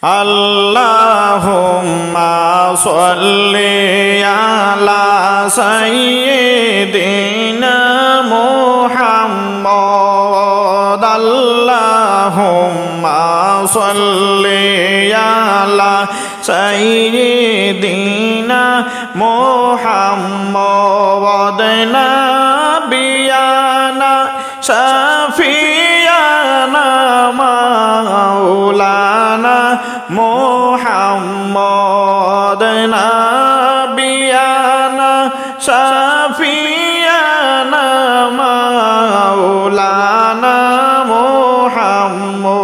আল্লাহুম্মা সাল্লি আলা সাইয়্যিদিনা মুহাম্মদ আল্লাহুম্মা সাল্লি আলা সাইয়্যিদিনা মুহাম্মদ নাবিয়ানা শাফিয়ানা মাওলানা মুহাম্মদ নাবিয়ানা শাফিয়ানা মাওলানা মুহাম্মদ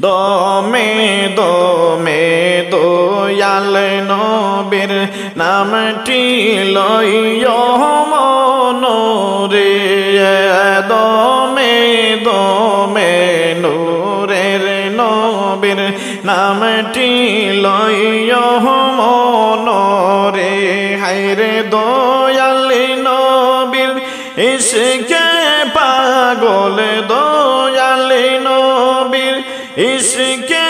দমে দমে দয়াল নবীর নামটি লইও মনরে দমে দমে নূরের নবীর নামটি লইও মনরে হায়রে দয়াল নবীর ইশকে পাগল দয়াল নবীর ইশকে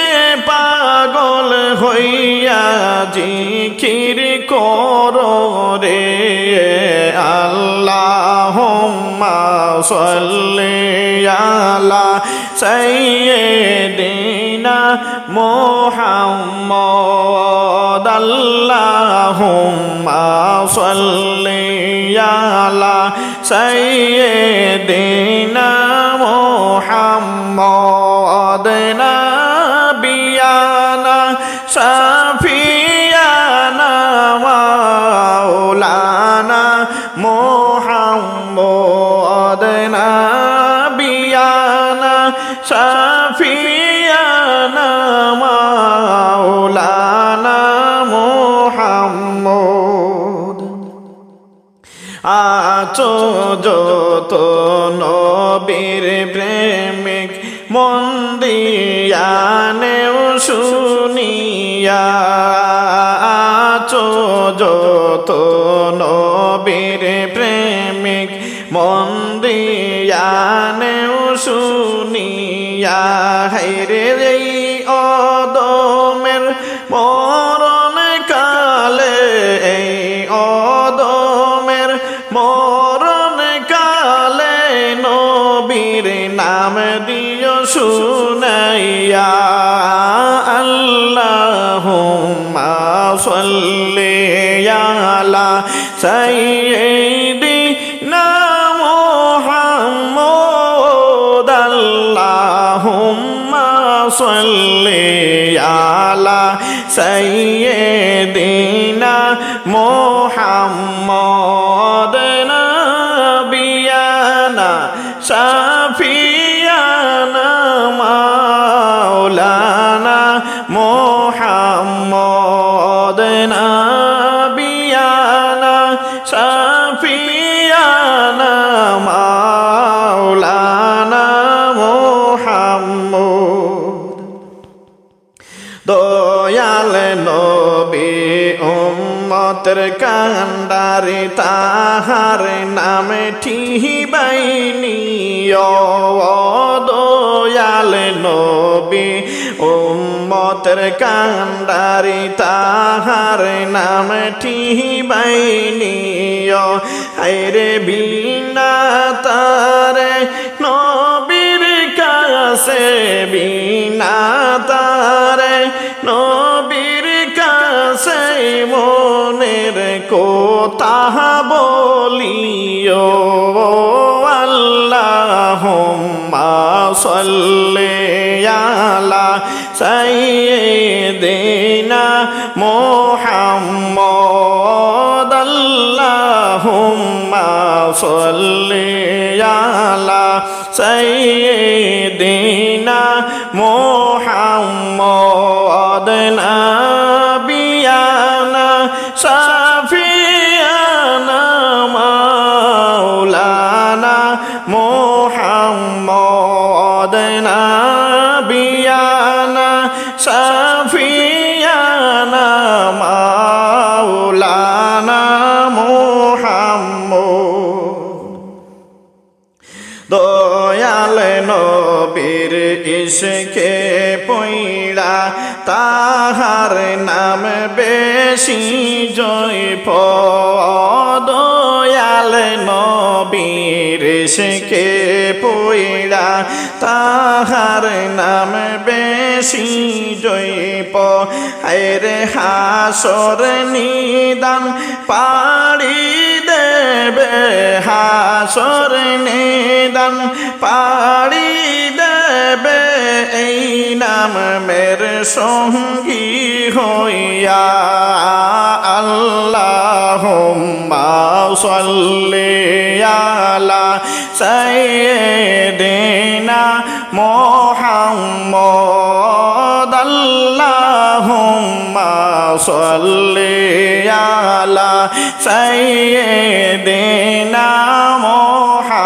পাগল হইয়া জিকির করো রে আল্লাহুম্মা সাল্লি আলা সাইয়্যিদিনা মুহাম্মদ আল্লাহুম্মা সাল্লি আলা সাইয়্যিদিনা মুহাম্মদ নাবিয়ানা শাফিয়ানা মাওলানা মুহাম্মদ নাবিয়ানা শাফিয়ানা মাওলানা মুহাম্মদ আছো যত নবীর প্রেমিক মন দিয়ানেও শুনিয়া আছো যত নবীর প্রেমিক মন দিয়ানেও শুনিয়া হায়রে এই অদমের মরণ কালে এই অদমের মরণ কালে নবীর নাম দিও শুনাইয়া আল্লাহুম্মা সাল্লি আলা সাইয়্যিদিনা মুহাম্মদ আল্লাহুম্মা সাল্লি আলা সাইয়্যিদিনা মুহাম্মদ নাবিয়ানা শাফিয়ানা মাওলানা মুহাম্মদ নাবিয়ানা শাফিয়ানা মাওলানা মুহাম্মদ দয়াল নবী উম্মতের কান্ডারে তাহার নামে ঠিবাইনি দয়াল নবী উম্মতের কান্ডারে তাহার নামে ঠিবাইনি হায়রে বিনা তারে নবীর কাছে বিনা তারে নবীর কাছে মনের কথা বলিও আল্লাহুম্মা সাল্লি আলা সাইয়্যিদিনা মুহাম্মদ আল্লাহুম্মা সাল্লি আলা সাইয়্যিদিনা মুহাম্মদ নাবিয়ানা শাফিয়ানা মাওলানা মুহাম্মদ নাবিয়ানা শাফিয়ানা মাওলানা মুহাম্মদ দয়াল নবীর ইশকে পইড়া তাহার নাম বেশি জয়প দয়াল নবীর ইশকে পইড়া তাহার নাম বেশি জয়প হায়রে হাসর নিদান পাড়ি দেবে হাসর নিদান পাড়ি দেবে এই নাম মের সঙ্গী হইয়া আল্লাহুম্মা সাল্লি আলা সাইয়্যিদিনা মুহাম্মদ আল্লাহুম্মা সাল্লি আলা সাইয়্যিদিনা মুহাম্মদ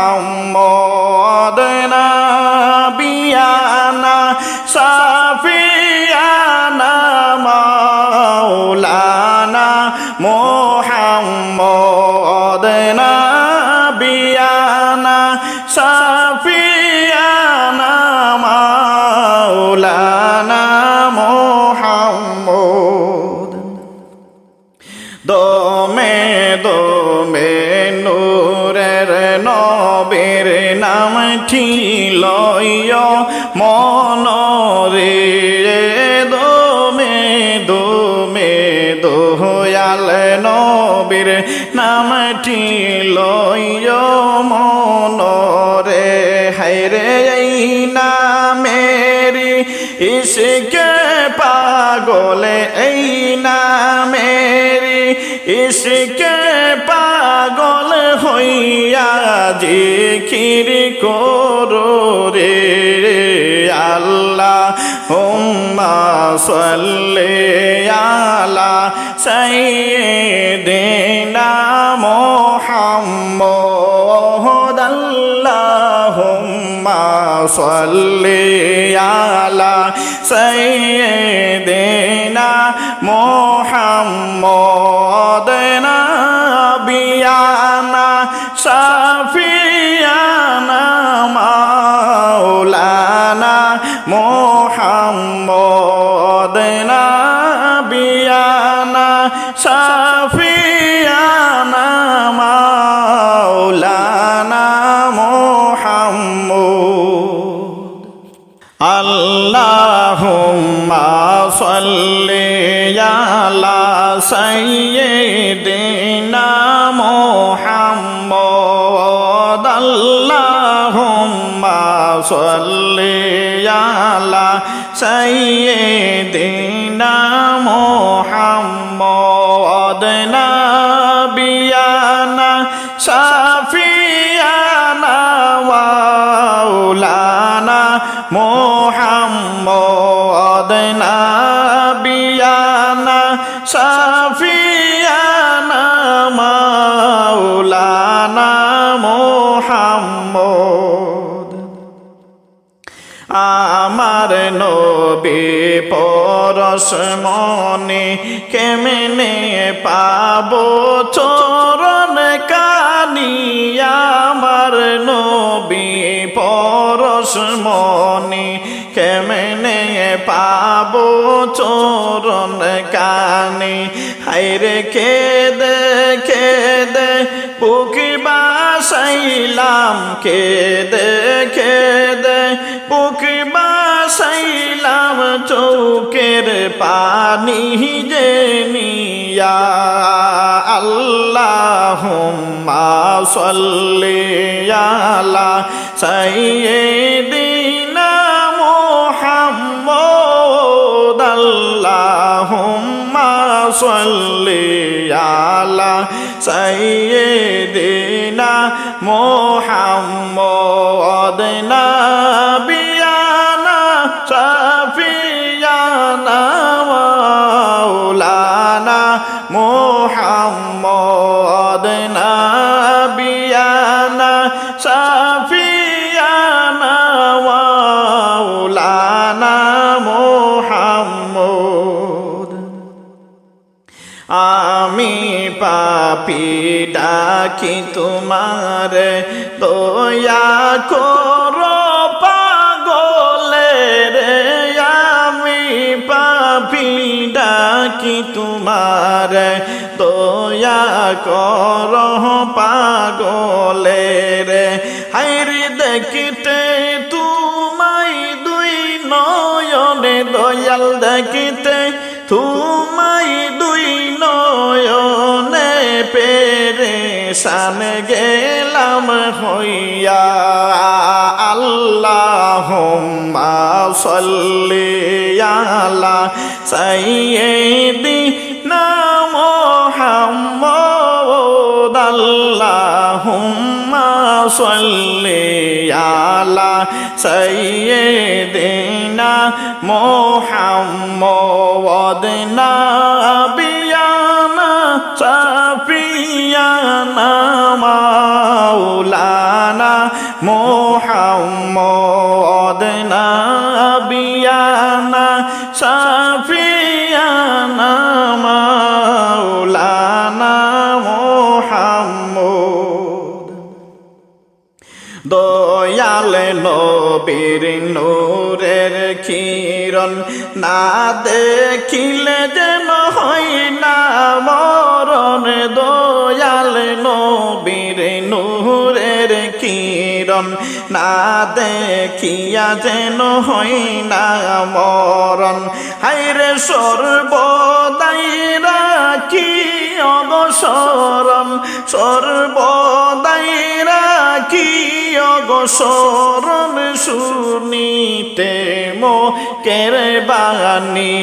নাবিয়ানা সাফিয়ানা মাওলানা মুহাম্মদ নাবিয়ানা সাফিয়ানা মাওলানা মুহাম্মদ দমে দমে নূরের নবীর নামটি লয় মনরে দমে দমে দয়াল নবীর নামটি লয় মনরে হায়রে এই নামেরি ইশকে পাগলে এই নামেরি ইশকে পাগল হইয়া জিকির করো রে আল্লাহুম্মা সাল্লি আলা সাইয়্যিদিনা মুহাম্মদ আল্লাহুম্মা সাল্লি আলা সাইয়্যিদিনা মুহাম্মদ নাবিয়ানা সাফিয়ানা মাওলানা মুহাম্মদ নাবিয়ানা সাফিয়ানা মাওলানা মুহাম্মদ আল্লাহুম্মা সাল্লি আলা সাইয়্যিদিনা মুহাম্মদ আল্লাহুম্মা সাল্লি আলা সাইয়্যিদিনা মুহাম্মদ নাবিয়ানা সাফিয়ানা মাওলানা মুহাম্মদ নাবিয়ানা সাফিয়ানা মাওলানা মুহাম্মদ আমার নবী পরশ মনে কেমনে পাবো চরণ কানি আমার নবী পরশ মনে কেমনে পাবো চরণ কানি হায়রে কেদে কেদে বুকি বাসাইলাম কেদে কেদে বুকি বাসাইলাম চৌকের পানি যে নিয়া আল্লাহুম্মা সাল্লি আলা সাইয়্যিদিনা মুহাম্মদ আল্লাহুম্মা সাল্লি আলা সাইয়্যিদিনা মুহাম্মদ নাবিয়ানা সাফিয়ানা মাওলানা মুহাম্মদ নাবিয়ানা সাফিয়ানা মাওলানা মুহাম্মদ আমি পাপী ডাকি তোমার দয়া করো পাগলে তোমার দয়া কর পাগলের হায়রে দেখিতে তোমায় দুই নয়নে দয়াল দেখিতে তোমায় দুই নয়নে পেরেশান গেলাম হইয়া আল্লাহুম্মা সাল্লি আলা সাইয়্যিদিনা মুহাম্মদ আল্লাহুম্মা সাল্লি আলা সাইয়্যিদিনা মুহাম্মদ নাবিয়ানা শাফিয়ানা মাওলানা মুহাম্মদ নাবিয়ানা শাফিয়ানা মাওলানা মুহাম্মদ দয়াল নবীর নূরের কিরণ না দেখিলে যেন হয় না মরণ দয়াল নবীর নূরের কিরণ না দেখিয়া যেন হয় না মরণ হায়রে সর্বদাই রাখি অবসরণ সর্বদাই রাখি অবসরণ শুনিতে মোকের বাণী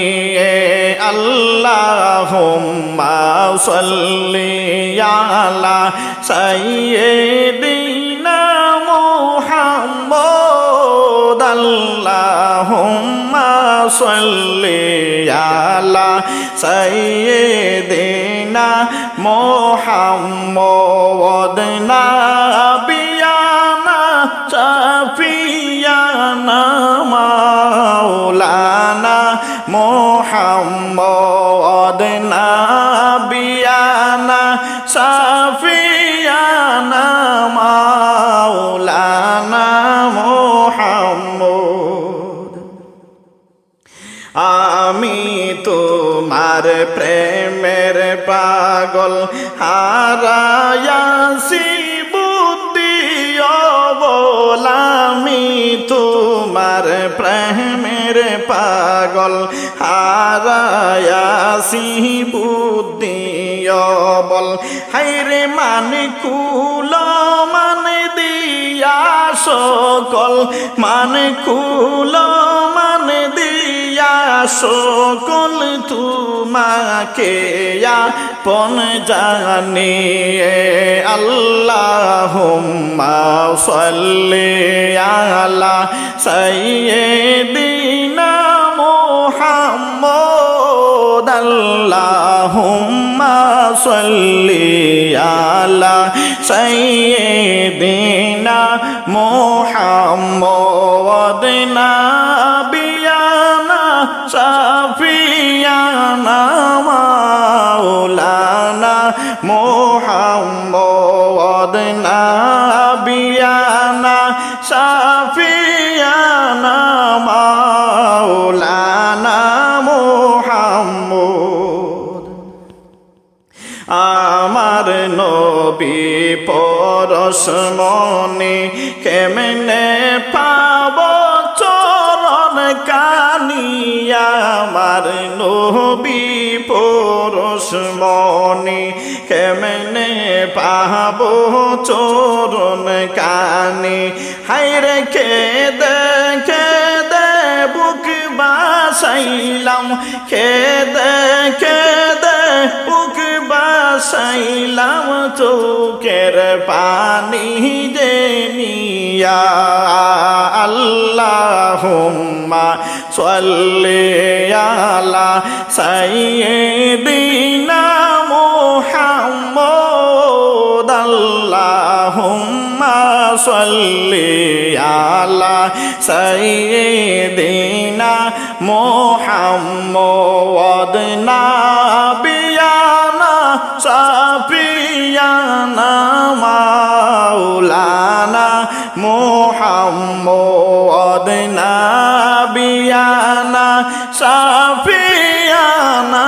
আল্লাহুম্মা সাল্লি আলা সাইয়্যিদিনা মুহাম্মদ আল্লাহুম্মা সাল্লি আলা সাইয়্যিদিনা মুহাম্মদ নাবিয়ানা শাফিয়ানা মাওলানা মুহাম্মদ নাবিয়ানা শাফিয়ানা মাওলানা মুহাম্মদ আমি তোমার প্রেমের পাগল হারায়াছি বুদ্ধি অবল আমি তোমার প্রেমের পাগল হারায়াছি বুদ্ধি অবল হায়রে মানে কুল মানে দিয়া সকল মানে কুল মানে দিয়া সকল তোমাকে আপন জানি আল্লাহুম্মা সাল্লি আলা সাইয়্যিদিনা মুহাম্মদ আল্লাহুম্মা সাল্লি আলা সাইয়্যিদিনা মুহাম্মদ নাবিয়ানা শাফিয়ানা মাওলানা মুহাম্মদ নাবিয়ানা শাফিয়ানা মাওলানা মুহাম্মদ আমার নবী পরশমণি কেমনে পাব চরণ কানিয়া আমার নবী পরশমণি কেমনে পাব চরণ কানি হায়রে কেদে কেদে বুক বাসাইলাম কেদে কেদে বুক বাসাইলাম চোখের পানি দেনিয়া আল্লাহুম্মা সাল্লি আলা সাইয়্যিদিনা মুহাম্মদ আল্লাহুম্মা সাল্লি আলা সাইয়্যিদিনা মুহাম্মদ নাবিয়ানা শাফিয়ানা মাওলানা মুহাম্মদ নাবিয়ানা শাফিয়ানা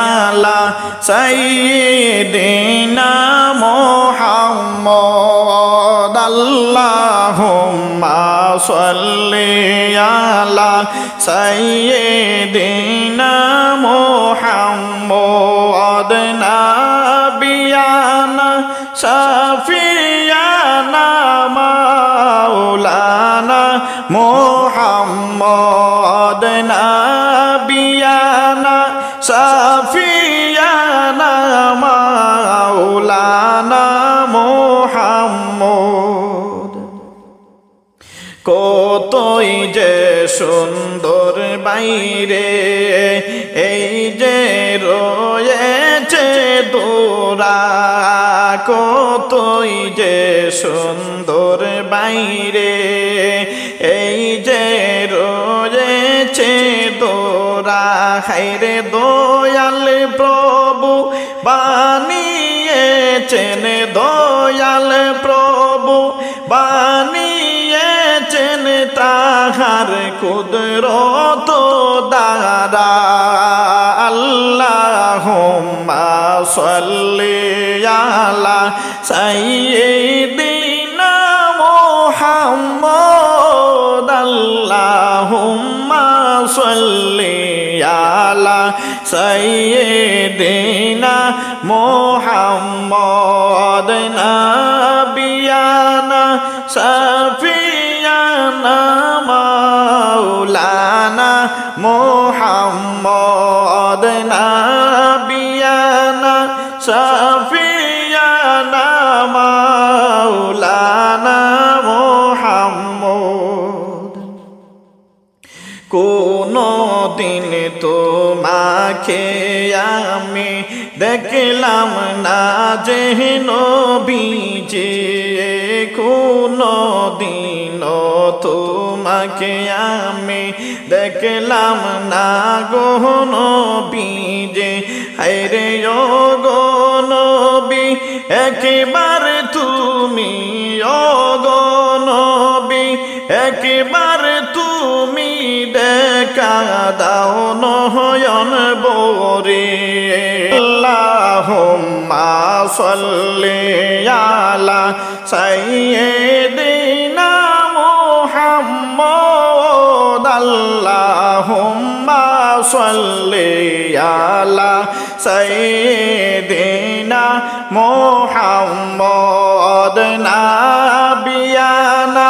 আলা সাইয়্যিদিনা মুহাম্মদ আল্লাহুম্মা সাল্লি আলা সাইয়্যিদিনা মুহাম্মদ নাবিয়ানা শাফিয়ানা মাওলানা মুহাম্মদ নাবিয়ানা শাফিয়ানা মাওলানা মুহাম্মদ কতই যে সুন্দর বাইরে এই যে রয়েছে দোরা কতই যে সুন্দর বাইরে এই যে রয়েছে দোরা হায়রে দয়াল প্রভু বানিয়েছেন দয়াল প্রভু বানিয়েছেন তাহার কুদরত দ্বারা আল্লাহুম্মা সাল্লি আলা সাইয়্যিদিনা মুহাম্মদ আল্লাহুম্মা সাল্লি আলা সাইয়্যিদিনা মুহাম্মদ নাবিয়ানা শাফিয়ানা মাওলানা মুহাম্মদ নাবিয়ানা শাফিয়ানা মাওলানা মুহাম্মদ কোনো দিন তোমাকে আমি দেখলাম না যে নবীজি কোনো দিন তোমাকে আমি দেখলাম না গো নবীজি হায়রে ও গো নবী একবার তুমি ও গো নবী একবার তুমি দেখা দাও নয়ন বরে আল্লাহুম্মা সাল্লি আলা সাইয়্যিদিনা মুহাম্মদ আল্লাহুম্মা সাল্লি আলা সাইয়্যিদিনা মুহাম্মদ নাবিয়ানা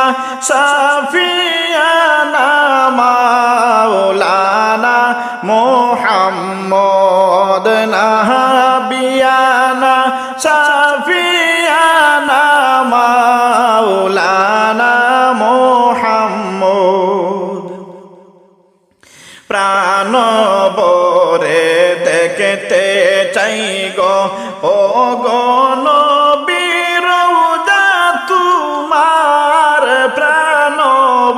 শাফিয়ানা মাওলানা মুহাম্মদ নাবিয়ানা শাফিয়ানা মাওলানা মুহাম্মদ প্রাণ বরে দেখতে চাই গো ও গো নবী রওজা তোমার প্রাণ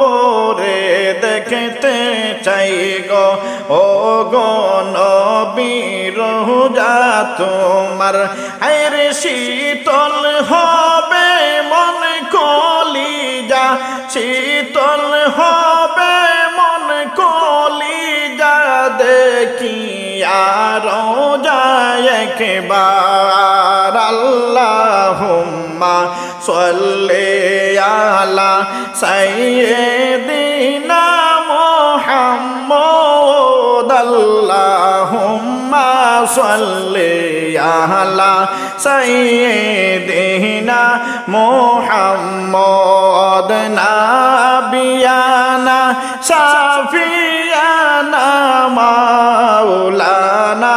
বরে দেখতে চাই গো ও গো নবী রওজা তোমার হায়রে শীতল হবে মন কলিজা শীতল হবে মন কলিজা দেখিয়া রওজা একবার আল্লাহুম্মা সাল্লি আলা সাইয়্যিদিনা মুহাম্মদ আল্লাহুম্মা সাল্লি আলা সাইয়্যিদিনা মুহাম্মদ নাবিয়ানা শাফিয়ানা মাওলানা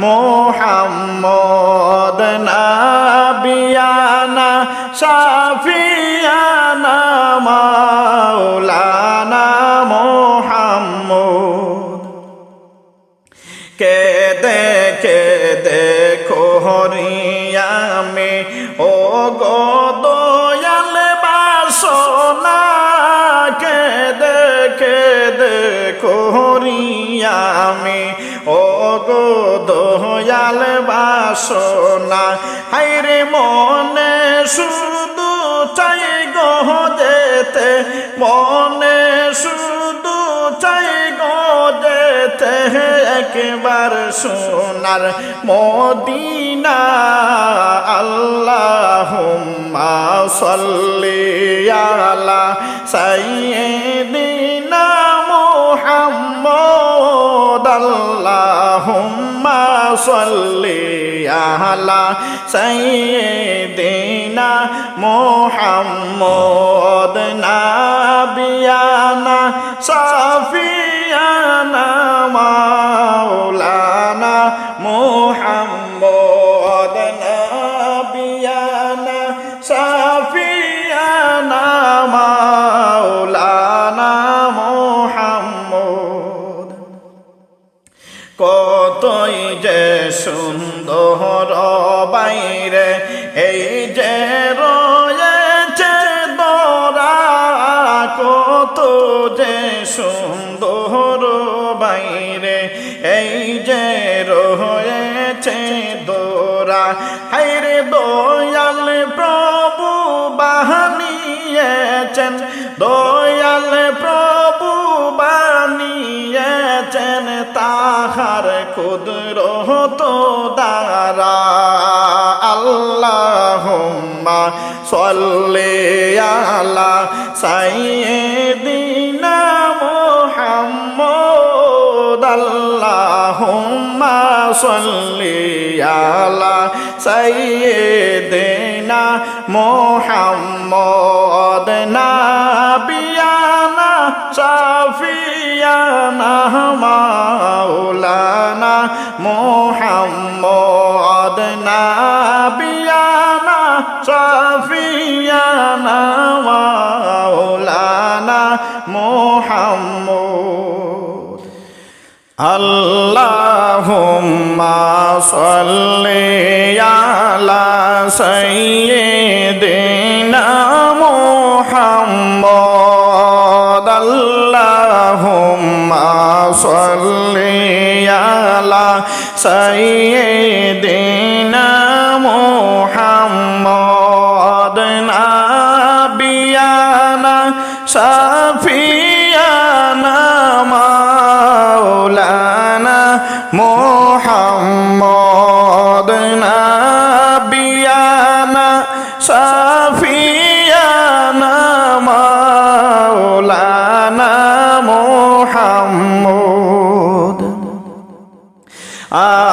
মুহাম্মদ নাবিয়ানা শাফিয়ানা মাওলানা মুহাম্মদ কেদে কেদে কোহরিয়ামে ও গো দয়াল বাসনা কেদে কেদে কোহরিয়ামে ও গো দয়াল বাসনা হায়রে মনে শুধু চাই গো যেতে মনে শুধু চাই গো যেতে একবার সোনার মদিনা আল্লাহুম্মা সাল্লি আলা সাইয়্যিদিনা মুহাম্মদ আল্লাহুম্মা সাল্লি আলা সাইয়্যিদিনা মুহাম্মদ নাবিয়ানা সাফিয়ানা মাওলানা মুহাম্মদ নাবিয়ানা সাফিয়ানা মাওলানা মুহাম্মদ। কতই যে সুন্দর বাইরে এই যে রয়েছে দরা, কত যে সুন্দর বাইরে এই যে রয়েছে দোরা। হায়রে দয়াল প্রভু বানিয়েছেন, দয়াল প্রভু বানিয়েছেন তাহার কুদরত দ্বারা। আল্লাহুম্মা সাল্লি আলা সাইয়্যিদিনা মুহাম্মদ আল্লাহুম্মা সাল্লি আলা সাইয়্যিদিনা মুহাম্মদ নাবিয়ানা সাফিয়ানা মাওলানা মুহাম্মদ নাবিয়ানা সাফিয়ানা মাওলানা মুহাম্মদ। আল্লাহুম্মা সাল্লি আলা সাইয়্যিদিনা মুহাম্মদ আল্লাহুম্মা সাল্লি আলা সাইয়্যিদিনা মুহাম্মদ নাবিয়ানা সাফিয়ানা মাওলানা মুহাম্মদ নাবিয়ানা সাফিয়ানা মাওলানা মুহাম্মদ।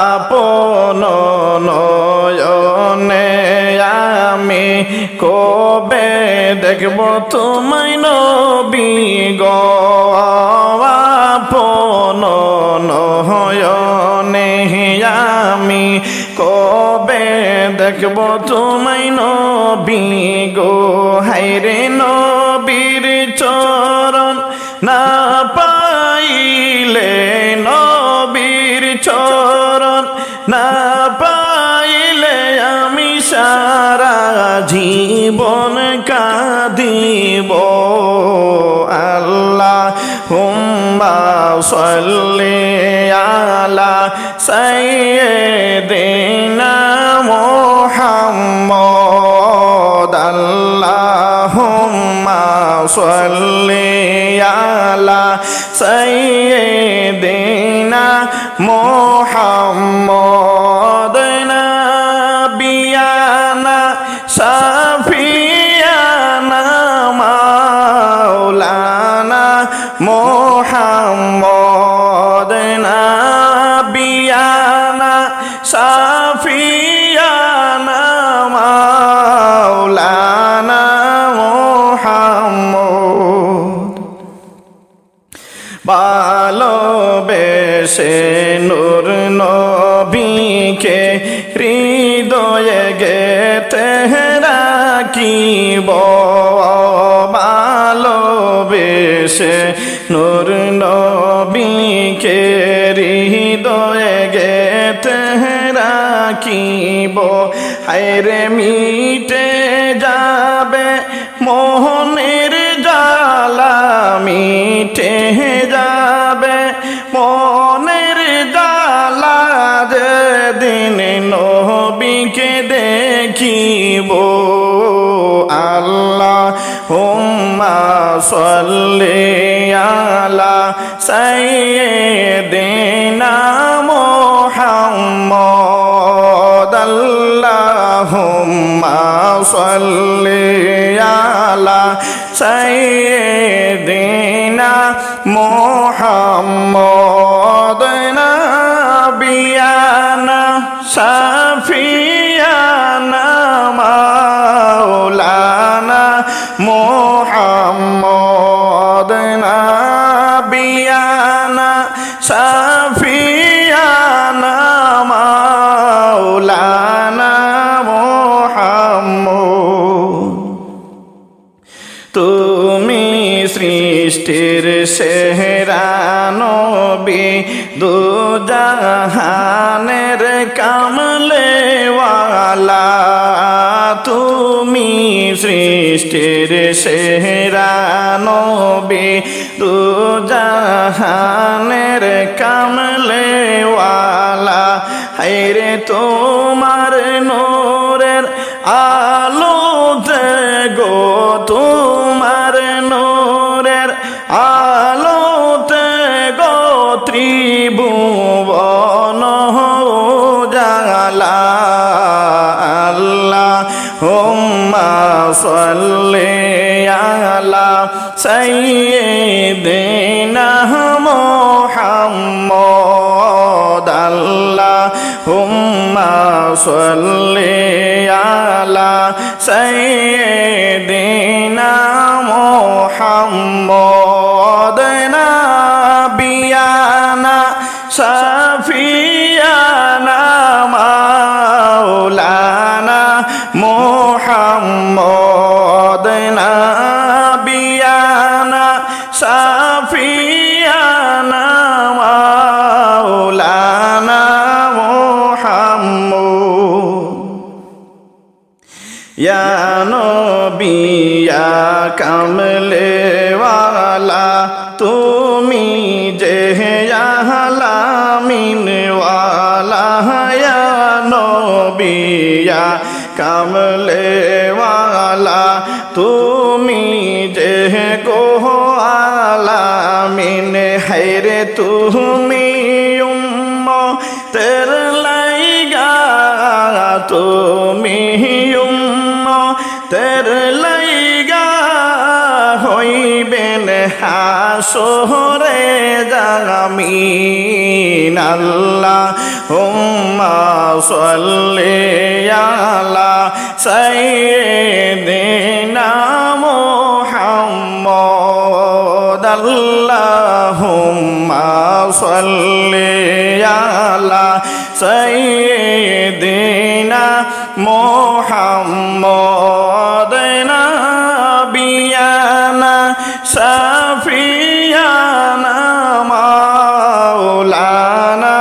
আপন নয়নে আমি কবে দেখব তোমায় নবী গো, আপন নয়নে আমি কবে দেখব তোমায় নবী গো। হায়রে নবীর চরণ না পাইলে, নবীর চরণ না পাইলে আমি সারা জীবন কাঁদিব। আল্লাহুম্মা সাল্লি আলা সাইয়্যিদিনা মুহাম্মদ আল্লাহুম্মা সাল্লি আলা সাইয়্যিদিনা মুহাম্মদ নাবিয়ানা সাফিয়ানা মাওলানা মুহাম্মদ নাবিয়ানা সাফিয়ানা মাওলানা মুহাম্মদ। ভালোবেসে নূর নবীকে হৃদয়ে গেথে রাখিব, ভালোবেসে নূর নবীকে হৃদয়ে গেথে রাখিব। হায়রে মিটে যাবে মোহনের জ্বালা, মিটে যাবে মনের জ্বালা যেদিন নবীকে দেখিব। আল্লাহুম্মা সাল্লি আলা সাইয়্যিদিনা মুহাম্মদ আল্লাহুম্মা সাল্লি আলা সাইয়্যিদিনা মুহাম্মদ নাবিয়ানা শাফিয়ানা মাওলানা মুহাম্মদ নাবিয়ানা শাফিয়ানা মাওলানা মুহাম্মদ তুমি সৃষ্টির সেরা নবী দুজাহানের কামলেওয়ালা তুমি সৃষ্টির সেরা নবী দুজাহানের কামলেওয়ালা হায়রে তোমার নূরের আলোতে গো তোমার নূরের আলোতে গো ত্রিভুবন জালা আল্লাহুম্মা সাল্লি আলা সাইয়্যিদিনা মুহাম্মদ আল্লাহুম্মা সাল্লি আলা সাইয়্যিদিনা মুহাম্মদ নাবিয়ানা শাফিয়ানা মাওলানা মুহাম্মদ নাবিয়ানা শাফিয়ানা মাওলানা মুহাম্মদ ইয়া নবী ইয়া কামলেওয়ালা তুমি যে আলামিনওয়ালা ইয়া নবী ইয়া কামলেওয়ালা তুমি যে গো আলামিন হায়রে তুমি উম্মতের লাইগা তুমি উম্মতের লাইগা হইবেন হাসরে জামিন আল্লাহুম্মা সাল্লি আলা সাইয়্যিদিনা মুহাম্মদ আল্লাহুম্মা সাল্লি আলা সাইয়্যিদিনা মুহাম্মদ নাবিয়ানা শাফিয়ানা মাওলানা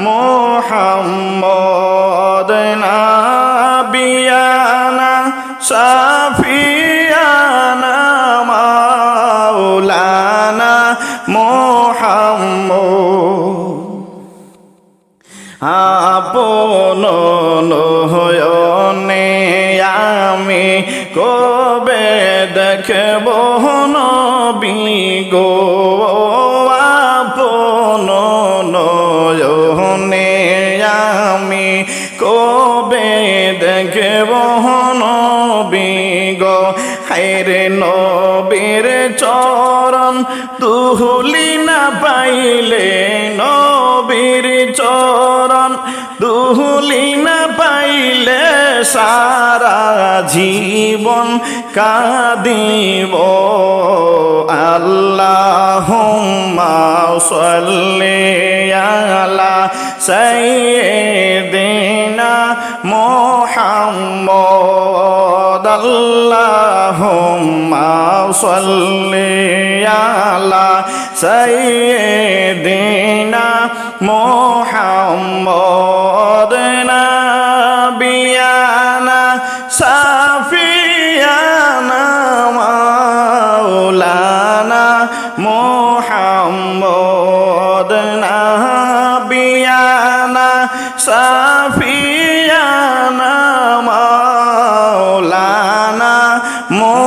মুহাম্মদ নাবিয়ানা শাফিয়ানা মাওলানা মুহাম্মদ আপন নয়নে আমি কবে দেখব নবী গো আপন নয়নে আমি কবে দেখব নবী গো হায়রে নবীর চরণ ধুলি না পাইলে নবীর চরণ ধুলি না পাইলে সারা জীবন কাঁদিব আল্লাহুম্মা সাল্লি আলা সাইয়্যিদিনা মুহাম্মদ আল্লাহুম্মা সাল্লি আলা সাইয়্যিদিনা মুহাম্মদ নাবিয়ানা শাফিয়ানা মাওলানা মুহাম্মদ নাবিয়ানা শাফিয়ানা মাওলানা মো